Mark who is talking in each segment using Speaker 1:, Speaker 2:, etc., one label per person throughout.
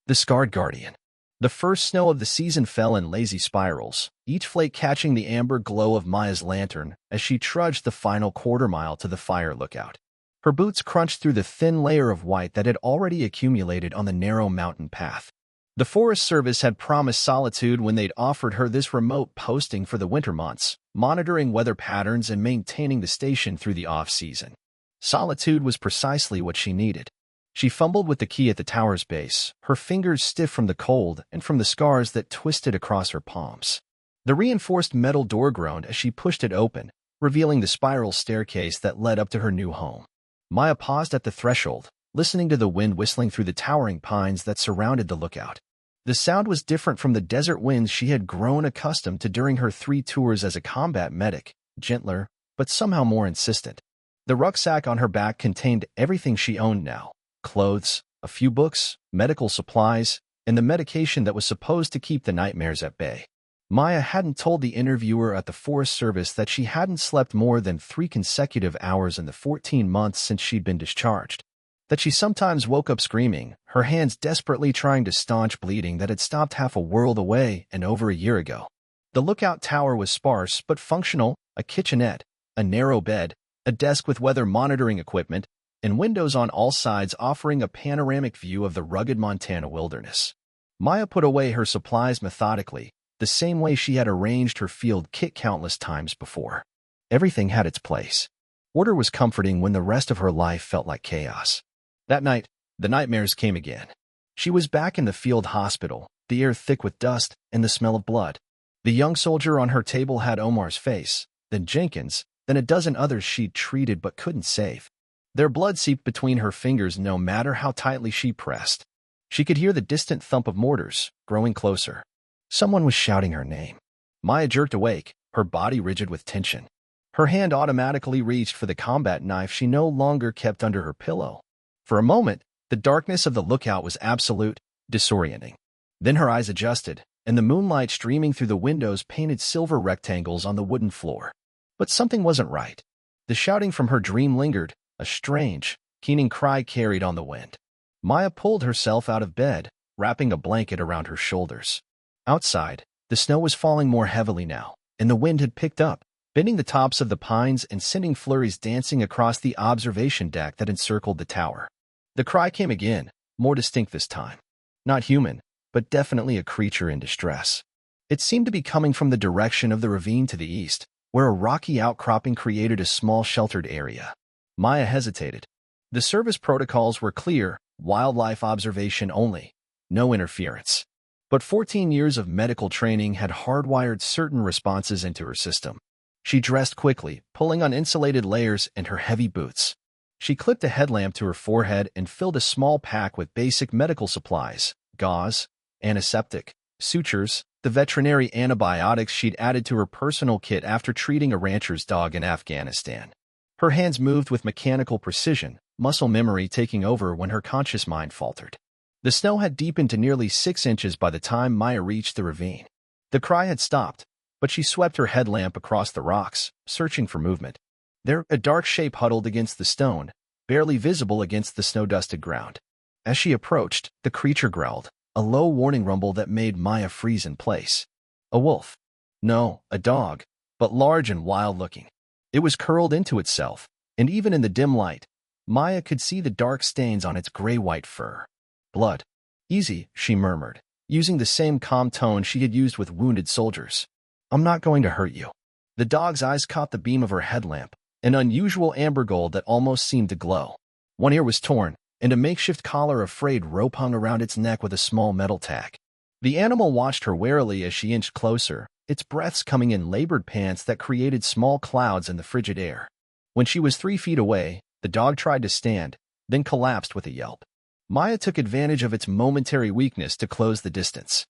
Speaker 1: The Scarred Guardian. The first snow of the season fell in lazy spirals, each flake catching the amber glow of Maya's lantern as she trudged the final quarter-mile to the fire lookout. Her boots crunched through the thin layer of white that had already accumulated on the narrow mountain path. The Forest Service had promised solitude when they'd offered her this remote posting for the winter months, monitoring weather patterns and maintaining the station through the off-season. Solitude was precisely what she needed. She fumbled with the key at the tower's base, her fingers stiff from the cold and from the scars that twisted across her palms. The reinforced metal door groaned as she pushed it open, revealing the spiral staircase that led up to her new home. Maya paused at the threshold, listening to the wind whistling through the towering pines that surrounded the lookout. The sound was different from the desert winds she had grown accustomed to during her 3 tours as a combat medic, gentler, but somehow more insistent. The rucksack on her back contained everything she owned now: clothes, a few books, medical supplies, and the medication that was supposed to keep the nightmares at bay. Maya hadn't told the interviewer at the Forest Service that she hadn't slept more than 3 consecutive hours in the 14 months since she'd been discharged. That she sometimes woke up screaming, her hands desperately trying to staunch bleeding that had stopped half a world away and over a year ago. The lookout tower was sparse but functional: a kitchenette, a narrow bed, a desk with weather monitoring equipment, and windows on all sides offering a panoramic view of the rugged Montana wilderness. Maya put away her supplies methodically, the same way she had arranged her field kit countless times before. Everything had its place. Order was comforting when the rest of her life felt like chaos. That night, the nightmares came again. She was back in the field hospital, the air thick with dust and the smell of blood. The young soldier on her table had Omar's face, then Jenkins, then a dozen others she'd treated but couldn't save. Their blood seeped between her fingers no matter how tightly she pressed. She could hear the distant thump of mortars, growing closer. Someone was shouting her name. Maya jerked awake, her body rigid with tension. Her hand automatically reached for the combat knife she no longer kept under her pillow. For a moment, the darkness of the lookout was absolute, disorienting. Then her eyes adjusted, and the moonlight streaming through the windows painted silver rectangles on the wooden floor. But something wasn't right. The shouting from her dream lingered, a strange, keening cry carried on the wind. Maya pulled herself out of bed, wrapping a blanket around her shoulders. Outside, the snow was falling more heavily now, and the wind had picked up, bending the tops of the pines and sending flurries dancing across the observation deck that encircled the tower. The cry came again, more distinct this time. Not human, but definitely a creature in distress. It seemed to be coming from the direction of the ravine to the east, where a rocky outcropping created a small sheltered area. Maya hesitated. The service protocols were clear: wildlife observation only, no interference. But 14 years of medical training had hardwired certain responses into her system. She dressed quickly, pulling on insulated layers and her heavy boots. She clipped a headlamp to her forehead and filled a small pack with basic medical supplies: gauze, antiseptic, sutures, the veterinary antibiotics she'd added to her personal kit after treating a rancher's dog in Afghanistan. Her hands moved with mechanical precision, muscle memory taking over when her conscious mind faltered. The snow had deepened to nearly 6 inches by the time Maya reached the ravine. The cry had stopped, but she swept her headlamp across the rocks, searching for movement. There, a dark shape huddled against the stone, barely visible against the snow-dusted ground. As she approached, the creature growled, a low warning rumble that made Maya freeze in place. A wolf. No, a dog, but large and wild-looking. It was curled into itself, and even in the dim light, Maya could see the dark stains on its gray-white fur. Blood. Easy, she murmured, using the same calm tone she had used with wounded soldiers. I'm not going to hurt you. The dog's eyes caught the beam of her headlamp, an unusual amber gold that almost seemed to glow. One ear was torn, and a makeshift collar of frayed rope hung around its neck with a small metal tag. The animal watched her warily as she inched closer, its breaths coming in labored pants that created small clouds in the frigid air. When she was 3 feet away, the dog tried to stand, then collapsed with a yelp. Maya took advantage of its momentary weakness to close the distance.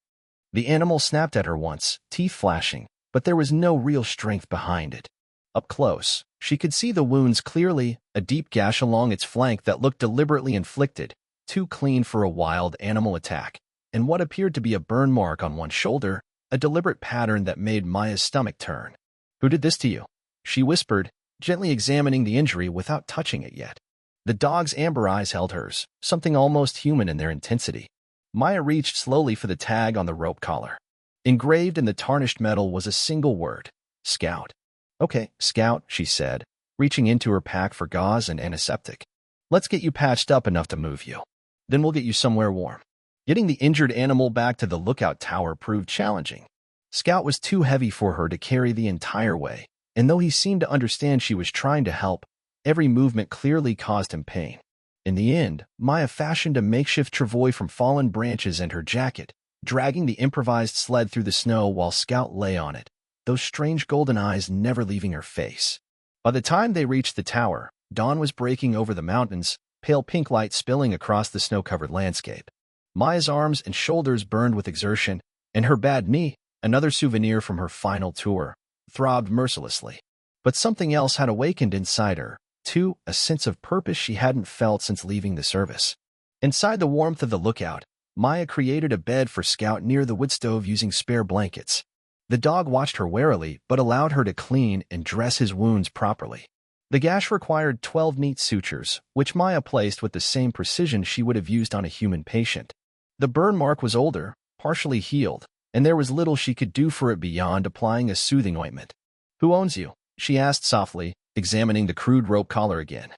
Speaker 1: The animal snapped at her once, teeth flashing, but there was no real strength behind it. Up close, she could see the wounds clearly, a deep gash along its flank that looked deliberately inflicted, too clean for a wild animal attack, and what appeared to be a burn mark on one shoulder, a deliberate pattern that made Maya's stomach turn. "Who did this to you?" she whispered, gently examining the injury without touching it yet. The dog's amber eyes held hers, something almost human in their intensity. Maya reached slowly for the tag on the rope collar. Engraved in the tarnished metal was a single word: Scout. "Okay, Scout," she said, reaching into her pack for gauze and antiseptic. "Let's get you patched up enough to move you. Then we'll get you somewhere warm." Getting the injured animal back to the lookout tower proved challenging. Scout was too heavy for her to carry the entire way, and though he seemed to understand she was trying to help, every movement clearly caused him pain. In the end, Maya fashioned a makeshift travois from fallen branches and her jacket, dragging the improvised sled through the snow while Scout lay on it, those strange golden eyes never leaving her face. By the time they reached the tower, dawn was breaking over the mountains, pale pink light spilling across the snow-covered landscape. Maya's arms and shoulders burned with exertion, and her bad knee, another souvenir from her final tour, throbbed mercilessly. But something else had awakened inside her, too, a sense of purpose she hadn't felt since leaving the service. Inside the warmth of the lookout, Maya created a bed for Scout near the wood stove using spare blankets. The dog watched her warily but allowed her to clean and dress his wounds properly. The gash required 12 neat sutures, which Maya placed with the same precision she would have used on a human patient. The burn mark was older, partially healed, and there was little she could do for it beyond applying a soothing ointment. "Who owns you?" she asked softly, examining the crude rope collar again.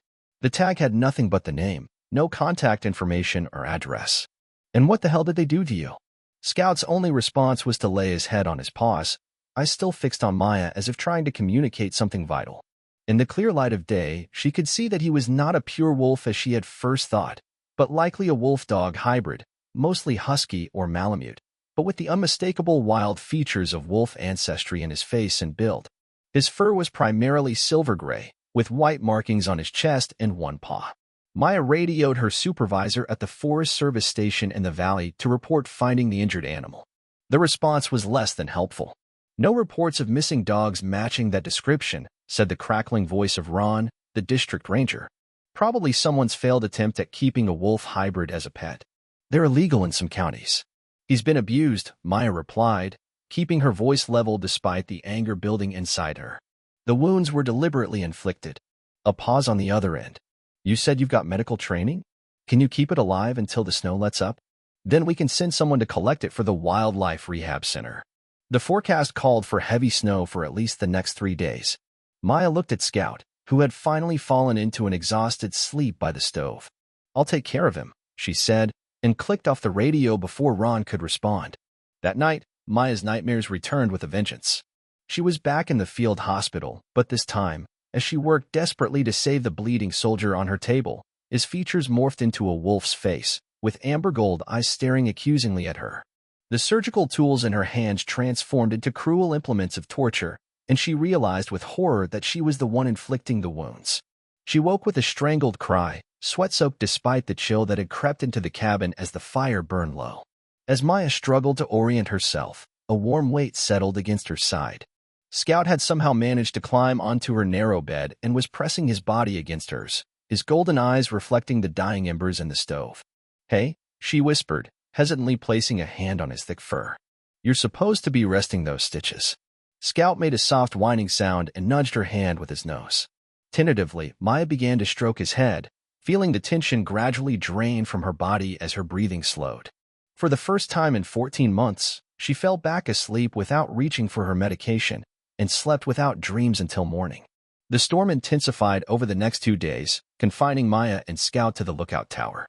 Speaker 1: The tag had nothing but the name, no contact information or address. "And what the hell did they do to you?" Scout's only response was to lay his head on his paws, eyes still fixed on Maya as if trying to communicate something vital. In the clear light of day, she could see that he was not a pure wolf as she had first thought, but likely a wolf-dog hybrid, mostly husky or Malamute, but with the unmistakable wild features of wolf ancestry in his face and build. His fur was primarily silver gray, with white markings on his chest and one paw. Maya radioed her supervisor at the Forest Service station in the valley to report finding the injured animal. The response was less than helpful. "No reports of missing dogs matching that description," said the crackling voice of Ron, the district ranger. "Probably someone's failed attempt at keeping a wolf hybrid as a pet. They're illegal in some counties." "He's been abused," Maya replied, keeping her voice level despite the anger building inside her. "The wounds were deliberately inflicted." A pause on the other end. "You said you've got medical training? Can you keep it alive until the snow lets up? Then we can send someone to collect it for the wildlife rehab center." The forecast called for heavy snow for at least the next 3 days. Maya looked at Scout, who had finally fallen into an exhausted sleep by the stove. "I'll take care of him," she said, and clicked off the radio before Ron could respond. That night, Maya's nightmares returned with a vengeance. She was back in the field hospital, but this time, as she worked desperately to save the bleeding soldier on her table, his features morphed into a wolf's face, with amber gold eyes staring accusingly at her. The surgical tools in her hands transformed into cruel implements of torture, and she realized with horror that she was the one inflicting the wounds. She woke with a strangled cry, sweat-soaked despite the chill that had crept into the cabin as the fire burned low. As Maya struggled to orient herself, a warm weight settled against her side. Scout had somehow managed to climb onto her narrow bed and was pressing his body against hers, his golden eyes reflecting the dying embers in the stove. "Hey," she whispered, hesitantly placing a hand on his thick fur. "You're supposed to be resting those stitches." Scout made a soft whining sound and nudged her hand with his nose. Tentatively, Maya began to stroke his head, feeling the tension gradually drain from her body as her breathing slowed. For the first time in 14 months, she fell back asleep without reaching for her medication and slept without dreams until morning. The storm intensified over the next 2 days, confining Maya and Scout to the lookout tower.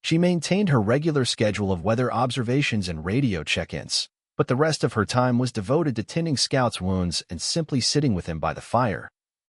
Speaker 1: She maintained her regular schedule of weather observations and radio check-ins, but the rest of her time was devoted to tending Scout's wounds and simply sitting with him by the fire,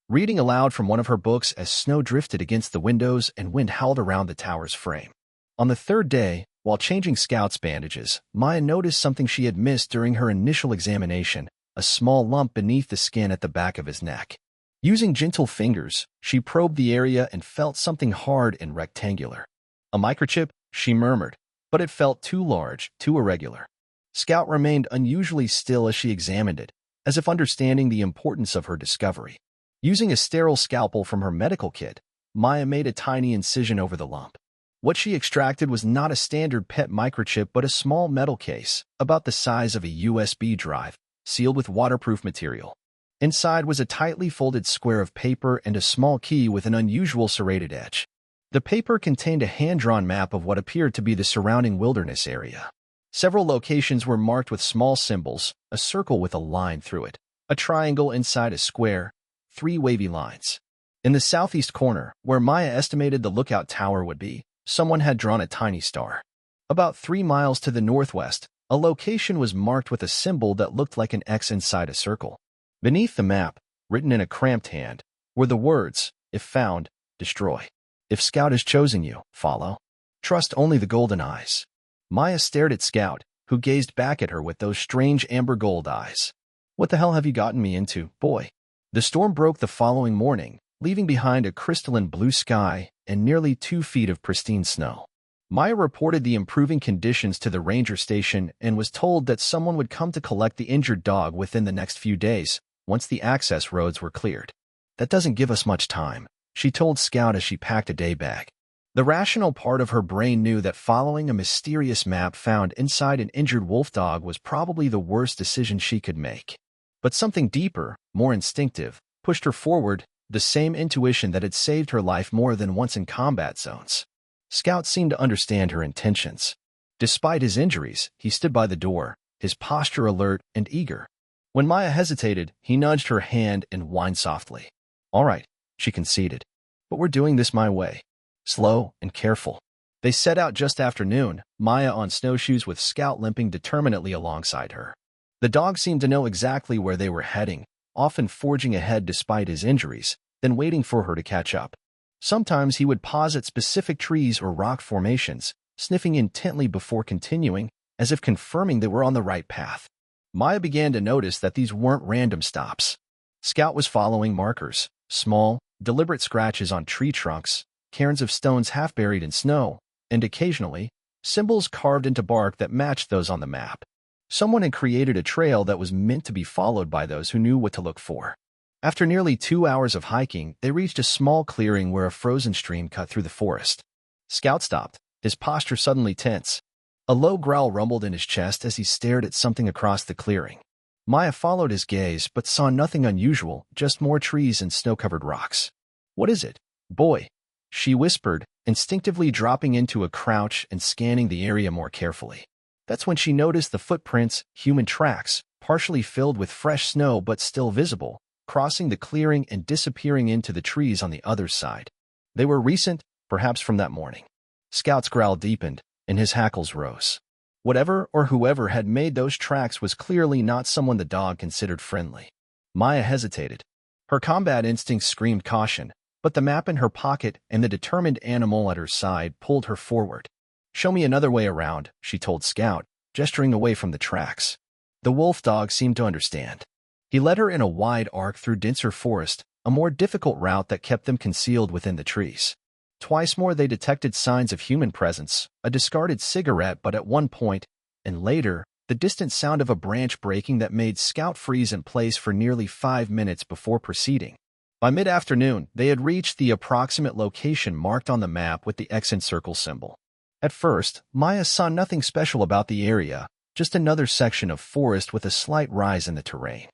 Speaker 1: reading aloud from one of her books as snow drifted against the windows and wind howled around the tower's frame. On the 3rd day, while changing Scout's bandages, Maya noticed something she had missed during her initial examination, a small lump beneath the skin at the back of his neck. Using gentle fingers, she probed the area and felt something hard and rectangular. "A microchip," she murmured, but it felt too large, too irregular. Scout remained unusually still as she examined it, as if understanding the importance of her discovery. Using a sterile scalpel from her medical kit, Maya made a tiny incision over the lump. What she extracted was not a standard pet microchip but a small metal case, about the size of a USB drive, sealed with waterproof material. Inside was a tightly folded square of paper and a small key with an unusual serrated edge. The paper contained a hand-drawn map of what appeared to be the surrounding wilderness area. Several locations were marked with small symbols, a circle with a line through it, a triangle inside a square, 3 wavy lines. In the southeast corner, where Maya estimated the lookout tower would be, someone had drawn a tiny star. About 3 miles to the northwest, a location was marked with a symbol that looked like an X inside a circle. Beneath the map, written in a cramped hand, were the words, "If found, destroy. If Scout has chosen you, follow. Trust only the golden eyes." Maya stared at Scout, who gazed back at her with those strange amber gold eyes. "What the hell have you gotten me into, boy?" The storm broke the following morning, leaving behind a crystalline blue sky and nearly 2 feet of pristine snow. Maya reported the improving conditions to the ranger station and was told that someone would come to collect the injured dog within the next few days, once the access roads were cleared. "That doesn't give us much time," she told Scout as she packed a day bag. The rational part of her brain knew that following a mysterious map found inside an injured wolf dog was probably the worst decision she could make. But something deeper, more instinctive, pushed her forward, the same intuition that had saved her life more than once in combat zones. Scout seemed to understand her intentions. Despite his injuries, he stood by the door, his posture alert and eager. When Maya hesitated, he nudged her hand and whined softly. "All right," she conceded. "But we're doing this my way. Slow and careful." They set out just after noon, Maya on snowshoes with Scout limping determinedly alongside her. The dog seemed to know exactly where they were heading, often forging ahead despite his injuries, then waiting for her to catch up. Sometimes he would pause at specific trees or rock formations, sniffing intently before continuing, as if confirming they were on the right path. Maya began to notice that these weren't random stops. Scout was following markers, small, deliberate scratches on tree trunks, cairns of stones half buried in snow, and occasionally, symbols carved into bark that matched those on the map. Someone had created a trail that was meant to be followed by those who knew what to look for. After nearly 2 hours of hiking, they reached a small clearing where a frozen stream cut through the forest. Scout stopped, his posture suddenly tense. A low growl rumbled in his chest as he stared at something across the clearing. Maya followed his gaze but saw nothing unusual, just more trees and snow-covered rocks. "What is it, boy?" she whispered, instinctively dropping into a crouch and scanning the area more carefully. That's when she noticed the footprints, human tracks, partially filled with fresh snow but still visible, crossing the clearing and disappearing into the trees on the other side. They were recent, perhaps from that morning. Scout's growl deepened, and his hackles rose. Whatever or whoever had made those tracks was clearly not someone the dog considered friendly. Maya hesitated. Her combat instincts screamed caution, but the map in her pocket and the determined animal at her side pulled her forward. "Show me another way around," she told Scout, gesturing away from the tracks. The wolf dog seemed to understand. He led her in a wide arc through denser forest, a more difficult route that kept them concealed within the trees. Twice more they detected signs of human presence, a discarded cigarette but at one point, and later, the distant sound of a branch breaking that made Scout freeze in place for nearly 5 minutes before proceeding. By mid-afternoon, they had reached the approximate location marked on the map with the X and circle symbol. At first, Maya saw nothing special about the area, just another section of forest with a slight rise in the terrain.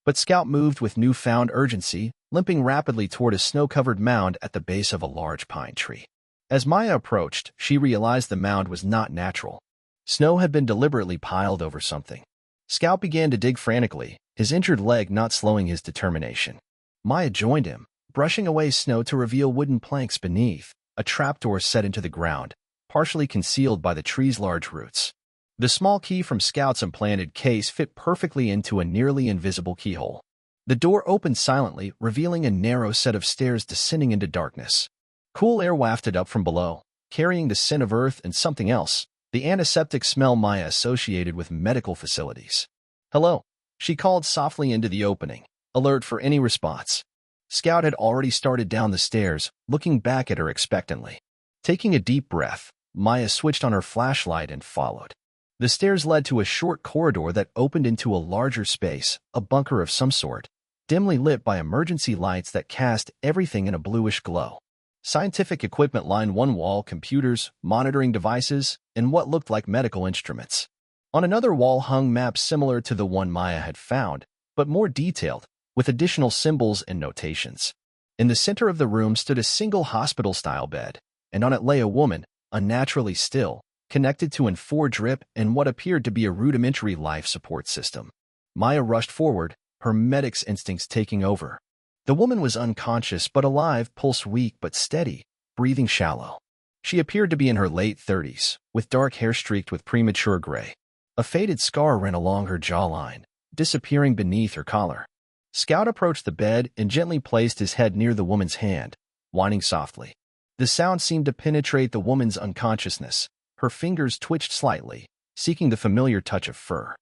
Speaker 1: But Scout moved with newfound urgency, limping rapidly toward a snow-covered mound at the base of a large pine tree. As Maya approached, she realized the mound was not natural. Snow had been deliberately piled over something. Scout began to dig frantically, his injured leg not slowing his determination. Maya joined him, brushing away snow to reveal wooden planks beneath, a trapdoor set into the ground, partially concealed by the tree's large roots. The small key from Scout's implanted case fit perfectly into a nearly invisible keyhole. The door opened silently, revealing a narrow set of stairs descending into darkness. Cool air wafted up from below, carrying the scent of earth and something else, the antiseptic smell Maya associated with medical facilities. "Hello," she called softly into the opening, alert for any response. Scout had already started down the stairs, looking back at her expectantly. Taking a deep breath, Maya switched on her flashlight and followed. The stairs led to a short corridor that opened into a larger space, a bunker of some sort, dimly lit by emergency lights that cast everything in a bluish glow. Scientific equipment lined one wall, computers, monitoring devices, and what looked like medical instruments. On another wall hung maps similar to the one Maya had found, but more detailed, with additional symbols and notations. In the center of the room stood a single hospital-style bed, and on it lay a woman, unnaturally still, connected to an IV drip and what appeared to be a rudimentary life support system. Maya rushed forward, her medic's instincts taking over. The woman was unconscious but alive, pulse weak but steady, breathing shallow. She appeared to be in her late 30s, with dark hair streaked with premature gray. A faded scar ran along her jawline, disappearing beneath her collar. Scout approached the bed and gently placed his head near the woman's hand, whining softly. The sound seemed to penetrate the woman's unconsciousness. Her fingers twitched slightly, seeking the familiar touch of fur.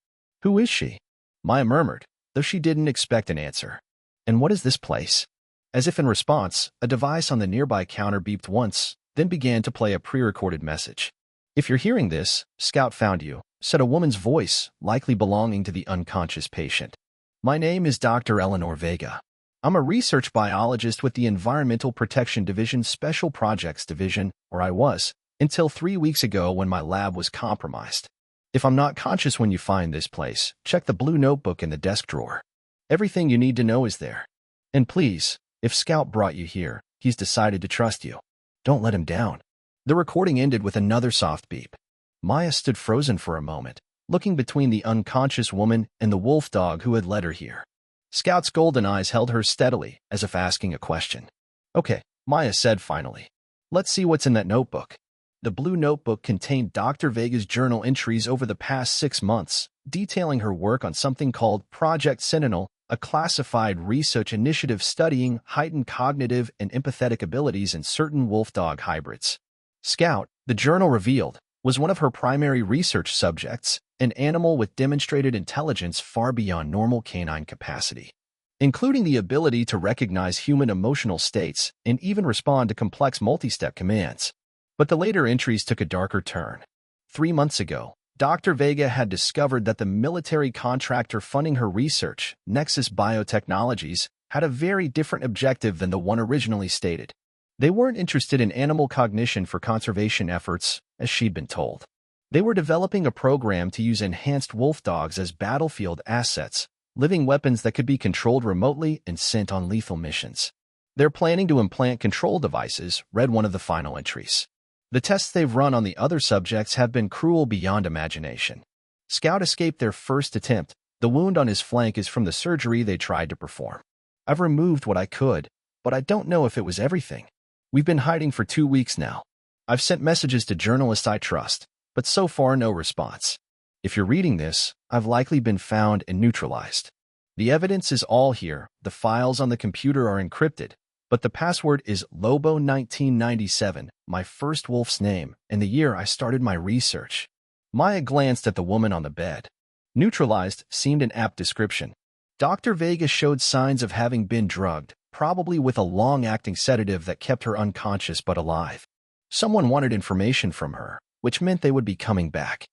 Speaker 1: "Who is she?" Maya murmured, though she didn't expect an answer. "And what is this place?" As if in response, a device on the nearby counter beeped once, then began to play a pre-recorded message. "If you're hearing this, Scout found you," said a woman's voice, likely belonging to the unconscious patient. "My name is Dr. Eleanor Vega. I'm a research biologist with the Environmental Protection Division's Special Projects Division, or I was, until 3 weeks ago when my lab was compromised. If I'm not conscious when you find this place, check the blue notebook in the desk drawer. Everything you need to know is there. And please, if Scout brought you here, he's decided to trust you. Don't let him down." The recording ended with another soft beep. Maya stood frozen for a moment, looking between the unconscious woman and the wolf dog who had led her here. Scout's golden eyes held her steadily, as if asking a question. "Okay," Maya said finally. "Let's see what's in that notebook." The blue notebook contained Dr. Vega's journal entries over the past 6 months, detailing her work on something called Project Sentinel, a classified research initiative studying heightened cognitive and empathetic abilities in certain wolf-dog hybrids. Scout, the journal revealed, was one of her primary research subjects, an animal with demonstrated intelligence far beyond normal canine capacity, including the ability to recognize human emotional states and even respond to complex multi-step commands. But the later entries took a darker turn. 3 months ago, Dr. Vega had discovered that the military contractor funding her research, Nexus Biotechnologies, had a very different objective than the one originally stated. They weren't interested in animal cognition for conservation efforts, as she'd been told. They were developing a program to use enhanced wolf dogs as battlefield assets, living weapons that could be controlled remotely and sent on lethal missions. They're planning to implant control devices, read one of the final entries. The tests they've run on the other subjects have been cruel beyond imagination. Scout escaped their first attempt. The wound on his flank is from the surgery they tried to perform. I've removed what I could, but I don't know if it was everything. We've been hiding for 2 weeks now. I've sent messages to journalists I trust, but so far no response. If you're reading this, I've likely been found and neutralized. The evidence is all here. The files on the computer are encrypted, but the password is Lobo1997, my first wolf's name, and the year I started my research. Maya glanced at the woman on the bed. Neutralized seemed an apt description. Dr. Vega showed signs of having been drugged, probably with a long-acting sedative that kept her unconscious but alive. Someone wanted information from her, which meant they would be coming back.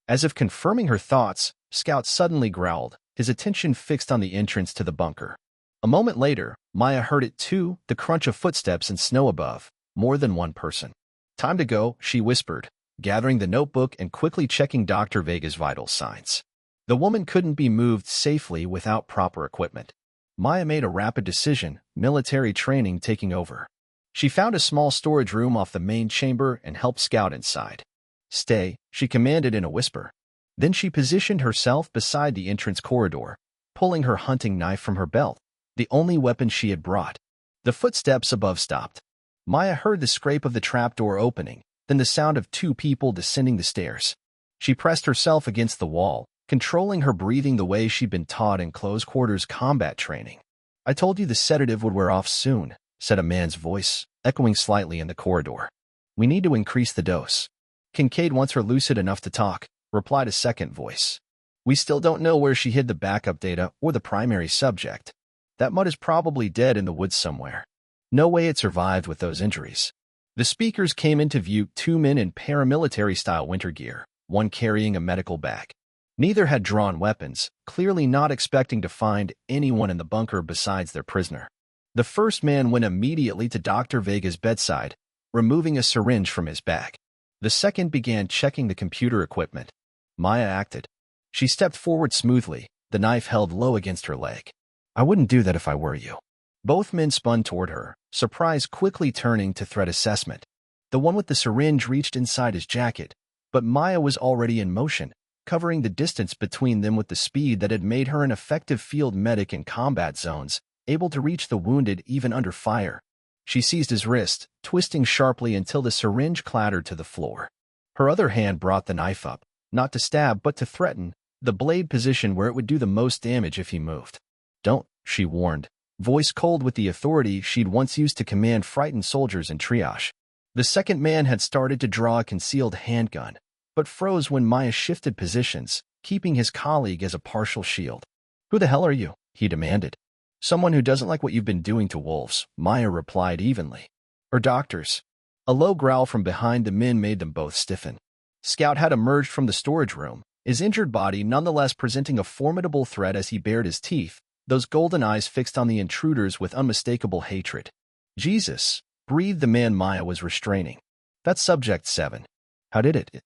Speaker 1: As if confirming her thoughts, Scout suddenly growled, his attention fixed on the entrance to the bunker. A moment later, Maya heard it too, the crunch of footsteps in snow above, more than one person. "Time to go," she whispered, gathering the notebook and quickly checking Dr. Vega's vital signs. The woman couldn't be moved safely without proper equipment. Maya made a rapid decision, military training taking over. She found a small storage room off the main chamber and helped Scout inside. "Stay," she commanded in a whisper. Then she positioned herself beside the entrance corridor, pulling her hunting knife from her belt, the only weapon she had brought. The footsteps above stopped. Maya heard the scrape of the trapdoor opening, then the sound of 2 people descending the stairs. She pressed herself against the wall, controlling her breathing the way she'd been taught in close-quarters combat training. "I told you the sedative would wear off soon," said a man's voice, echoing slightly in the corridor. "We need to increase the dose." "Kincaid wants her lucid enough to talk," replied a second voice. "We still don't know where she hid the backup data or the primary subject. That mutt is probably dead in the woods somewhere. No way it survived with those injuries." The speakers came into view, 2 men in paramilitary-style winter gear, one carrying a medical bag. Neither had drawn weapons, clearly not expecting to find anyone in the bunker besides their prisoner. The first man went immediately to Dr. Vega's bedside, removing a syringe from his bag. The second began checking the computer equipment. Maya acted. She stepped forward smoothly, the knife held low against her leg. "I wouldn't do that if I were you." Both men spun toward her, surprise quickly turning to threat assessment. The one with the syringe reached inside his jacket, but Maya was already in motion, covering the distance between them with the speed that had made her an effective field medic in combat zones, able to reach the wounded even under fire. She seized his wrist, twisting sharply until the syringe clattered to the floor. Her other hand brought the knife up, not to stab but to threaten, the blade position where it would do the most damage if he moved. "Don't," she warned, voice cold with the authority she'd once used to command frightened soldiers in triage. The second man had started to draw a concealed handgun, but froze when Maya shifted positions, keeping his colleague as a partial shield. "Who the hell are you?" he demanded. "Someone who doesn't like what you've been doing to wolves," Maya replied evenly. "Or doctors." A low growl from behind the men made them both stiffen. Scout had emerged from the storage room, his injured body nonetheless presenting a formidable threat as he bared his teeth, those golden eyes fixed on the intruders with unmistakable hatred. "Jesus," breathed the man Maya was restraining. "That's Subject 7. How did it?"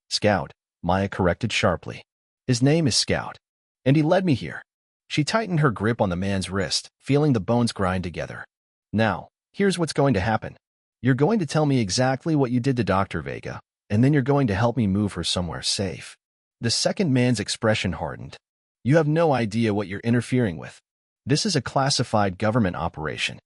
Speaker 1: "Scout," Maya corrected sharply. "His name is Scout. And he led me here." She tightened her grip on the man's wrist, feeling the bones grind together. "Now, here's what's going to happen. You're going to tell me exactly what you did to Dr. Vega, and then you're going to help me move her somewhere safe." The second man's expression hardened. "You have no idea what you're interfering with. This is a classified government operation."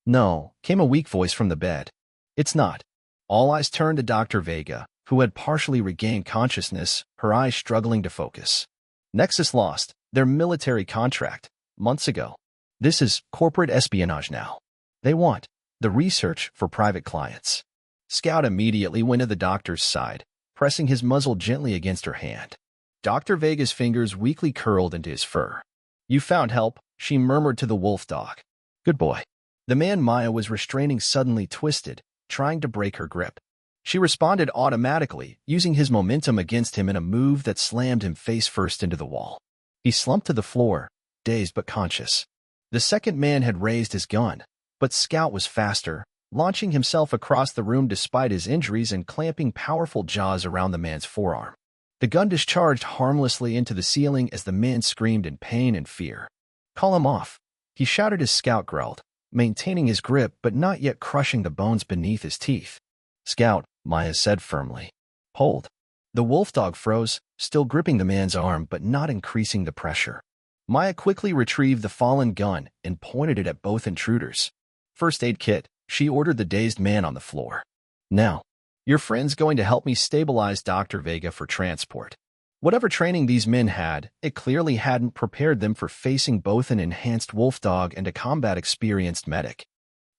Speaker 1: "No," came a weak voice from the bed. "It's not." All eyes turned to Dr. Vega, who had partially regained consciousness, her eyes struggling to focus. "Nexus lost their military contract months ago. This is corporate espionage now. They want the research for private clients." Scout immediately went to the doctor's side, pressing his muzzle gently against her hand. Dr. Vega's fingers weakly curled into his fur. "You found help," she murmured to the wolf dog. "Good boy." The man Maya was restraining suddenly twisted, trying to break her grip. She responded automatically, using his momentum against him in a move that slammed him face first into the wall. He slumped to the floor, dazed but conscious. The second man had raised his gun, but Scout was faster, launching himself across the room despite his injuries and clamping powerful jaws around the man's forearm. The gun discharged harmlessly into the ceiling as the man screamed in pain and fear. "Call him off," he shouted as Scout growled, maintaining his grip but not yet crushing the bones beneath his teeth. "Scout," Maya said firmly. "Hold." The wolf dog froze, still gripping the man's arm but not increasing the pressure. Maya quickly retrieved the fallen gun and pointed it at both intruders. "First aid kit," she ordered the dazed man on the floor. "Now, your friend's going to help me stabilize Dr. Vega for transport." Whatever training these men had, it clearly hadn't prepared them for facing both an enhanced wolf dog and a combat-experienced medic.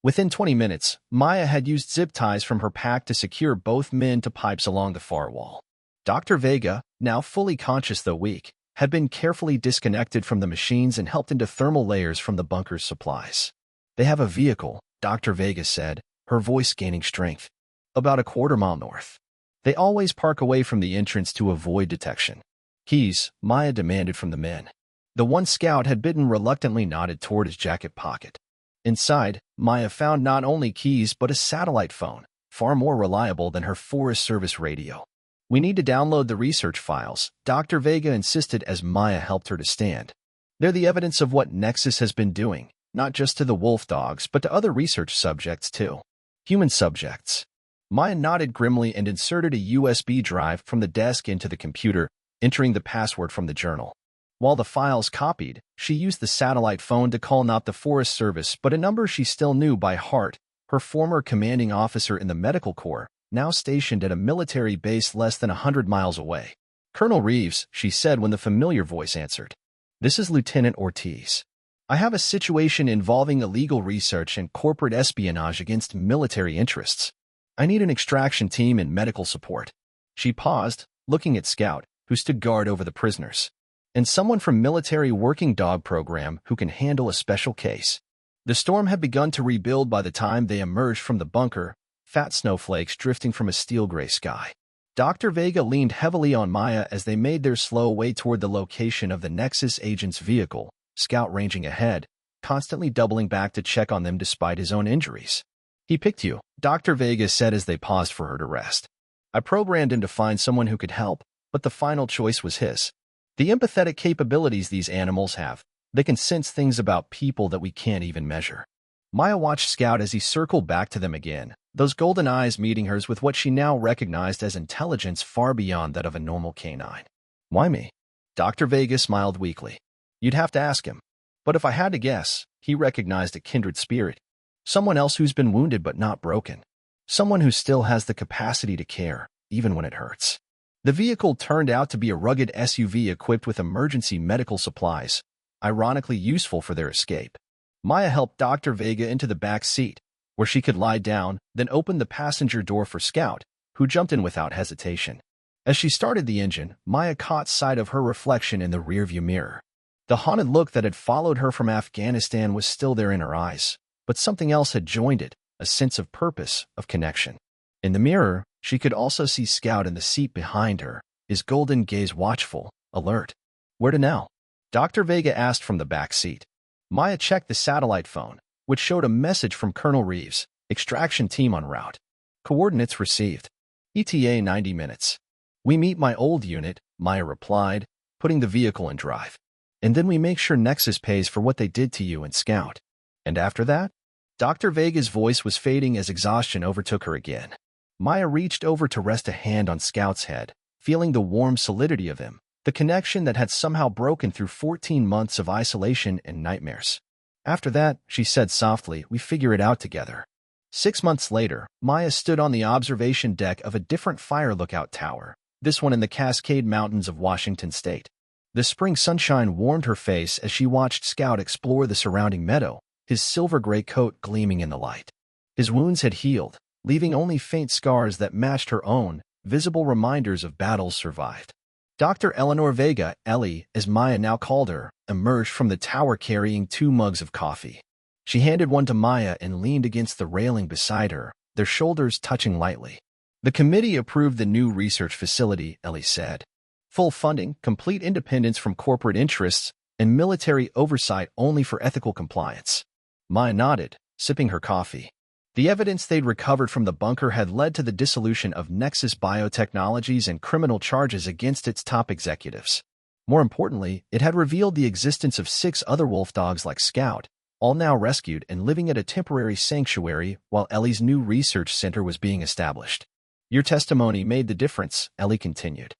Speaker 1: Within 20 minutes, Maya had used zip ties from her pack to secure both men to pipes along the far wall. Dr. Vega, now fully conscious though weak, had been carefully disconnected from the machines and helped into thermal layers from the bunker's supplies. "They have a vehicle," Dr. Vega said, her voice gaining strength. "About a quarter-mile north. They always park away from the entrance to avoid detection." "Keys," Maya demanded from the men. The one Scout had bitten reluctantly nodded toward his jacket pocket. Inside, Maya found not only keys but a satellite phone, far more reliable than her Forest Service radio. "We need to download the research files," Dr. Vega insisted as Maya helped her to stand. "They're the evidence of what Nexus has been doing, not just to the wolf dogs but to other research subjects too. Human subjects." Maya nodded grimly and inserted a USB drive from the desk into the computer, entering the password from the journal. While the files copied, she used the satellite phone to call not the Forest Service but a number she still knew by heart, her former commanding officer in the Medical Corps, now stationed at a military base less than 100 miles away. "Colonel Reeves," she said when the familiar voice answered. "This is Lieutenant Ortiz. I have a situation involving illegal research and corporate espionage against military interests. I need an extraction team and medical support." She paused, looking at Scout, who stood guard over the prisoners. "And someone from Military Working Dog Program who can handle a special case." The storm had begun to rebuild by the time they emerged from the bunker, fat snowflakes drifting from a steel-gray sky. Dr. Vega leaned heavily on Maya as they made their slow way toward the location of the Nexus agent's vehicle, Scout ranging ahead, constantly doubling back to check on them despite his own injuries. "He picked you," Dr. Vega said as they paused for her to rest. "I programmed him to find someone who could help, but the final choice was his. The empathetic capabilities these animals have, they can sense things about people that we can't even measure." Maya watched Scout as he circled back to them again, those golden eyes meeting hers with what she now recognized as intelligence far beyond that of a normal canine. Why me? Dr. Vega smiled weakly. You'd have to ask him. But if I had to guess, he recognized a kindred spirit. Someone else who's been wounded but not broken. Someone who still has the capacity to care, even when it hurts. The vehicle turned out to be a rugged SUV equipped with emergency medical supplies, ironically useful for their escape. Maya helped Dr. Vega into the back seat, where she could lie down, then opened the passenger door for Scout, who jumped in without hesitation. As she started the engine, Maya caught sight of her reflection in the rearview mirror. The haunted look that had followed her from Afghanistan was still there in her eyes, but something else had joined it, a sense of purpose, of connection. In the mirror, she could also see Scout in the seat behind her, his golden gaze watchful, alert. Where to now? Dr. Vega asked from the back seat. Maya checked the satellite phone, which showed a message from Colonel Reeves, extraction team en route. Coordinates received. ETA 90 minutes. We meet my old unit, Maya replied, putting the vehicle in drive. And then we make sure Nexus pays for what they did to you and Scout. And after that? Dr. Vega's voice was fading as exhaustion overtook her again. Maya reached over to rest a hand on Scout's head, feeling the warm solidity of him, the connection that had somehow broken through 14 months of isolation and nightmares. After that, she said softly, we figure it out together. 6 months later, Maya stood on the observation deck of a different fire lookout tower, this one in the Cascade Mountains of Washington state. The spring sunshine warmed her face as she watched Scout explore the surrounding meadow, his silver-gray coat gleaming in the light. His wounds had healed, leaving only faint scars that matched her own, visible reminders of battles survived. Dr. Eleanor Vega, Ellie, as Maya now called her, emerged from the tower carrying 2 mugs of coffee. She handed one to Maya and leaned against the railing beside her, their shoulders touching lightly. The committee approved the new research facility, Ellie said. Full funding, complete independence from corporate interests, and military oversight only for ethical compliance. Maya nodded, sipping her coffee. The evidence they'd recovered from the bunker had led to the dissolution of Nexus Biotechnologies and criminal charges against its top executives. More importantly, it had revealed the existence of 6 other wolf dogs like Scout, all now rescued and living at a temporary sanctuary while Ellie's new research center was being established. Your testimony made the difference, Ellie continued.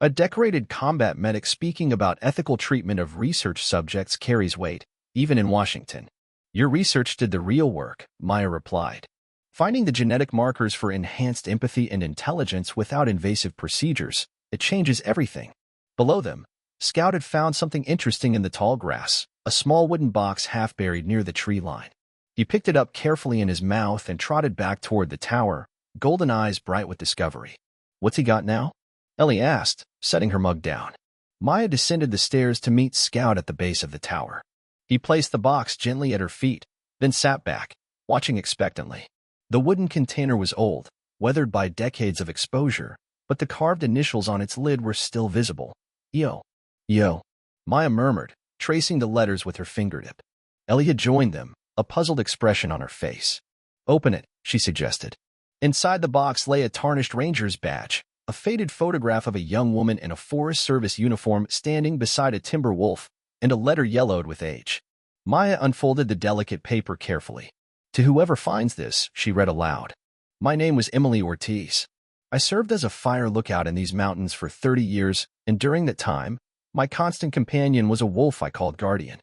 Speaker 1: A decorated combat medic speaking about ethical treatment of research subjects carries weight, even in Washington. Your research did the real work, Maya replied. Finding the genetic markers for enhanced empathy and intelligence without invasive procedures, it changes everything. Below them, Scout had found something interesting in the tall grass, a small wooden box half buried near the tree line. He picked it up carefully in his mouth and trotted back toward the tower, golden eyes bright with discovery. What's he got now? Ellie asked, setting her mug down. Maya descended the stairs to meet Scout at the base of the tower. He placed the box gently at her feet, then sat back, watching expectantly. The wooden container was old, weathered by decades of exposure, but the carved initials on its lid were still visible. Yo. Yo. Maya murmured, tracing the letters with her fingertip. Ellie had joined them, a puzzled expression on her face. Open it, she suggested. Inside the box lay a tarnished ranger's badge, a faded photograph of a young woman in a Forest Service uniform standing beside a timber wolf, and a letter yellowed with age. Maya unfolded the delicate paper carefully. To whoever finds this, she read aloud. My name was Emily Ortiz. I served as a fire lookout in these mountains for 30 years, and during that time, my constant companion was a wolf I called Guardian.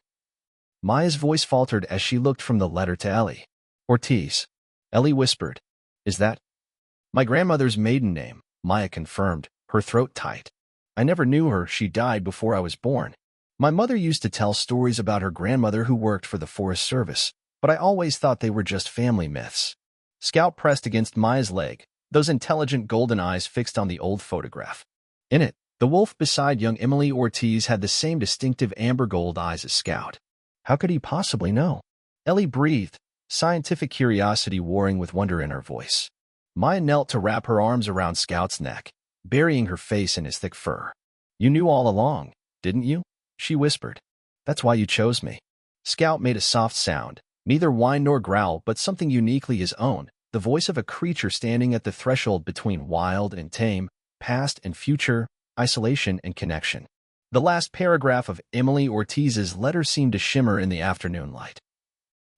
Speaker 1: Maya's voice faltered as she looked from the letter to Ellie. Ortiz. Ellie whispered. Is that? My grandmother's maiden name, Maya confirmed, her throat tight. I never knew her, she died before I was born. My mother used to tell stories about her grandmother who worked for the Forest Service, but I always thought they were just family myths. Scout pressed against Maya's leg, those intelligent golden eyes fixed on the old photograph. In it, the wolf beside young Emily Ortiz had the same distinctive amber gold eyes as Scout. How could he possibly know? Ellie breathed, scientific curiosity warring with wonder in her voice. Maya knelt to wrap her arms around Scout's neck, burying her face in his thick fur. You knew all along, didn't you? She whispered. That's why you chose me. Scout made a soft sound, neither whine nor growl, but something uniquely his own, the voice of a creature standing at the threshold between wild and tame, past and future, isolation and connection. The last paragraph of Emily Ortiz's letter seemed to shimmer in the afternoon light.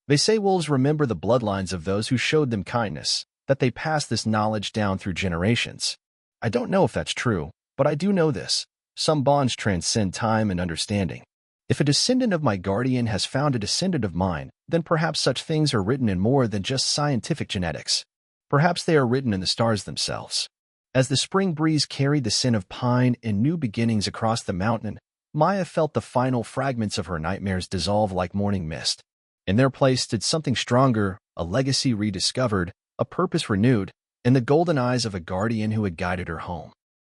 Speaker 1: They say wolves remember the bloodlines of those who showed them kindness, that they pass this knowledge down through generations. I don't know if that's true, but I do know this. Some bonds transcend time and understanding. If a descendant of my guardian has found a descendant of mine, then perhaps such things are written in more than just scientific genetics. Perhaps they are written in the stars themselves. As the spring breeze carried the scent of pine and new beginnings across the mountain, Maya felt the final fragments of her nightmares dissolve like morning mist. In their place stood something stronger, a legacy rediscovered, a purpose renewed, and the golden eyes of a guardian who had guided her home.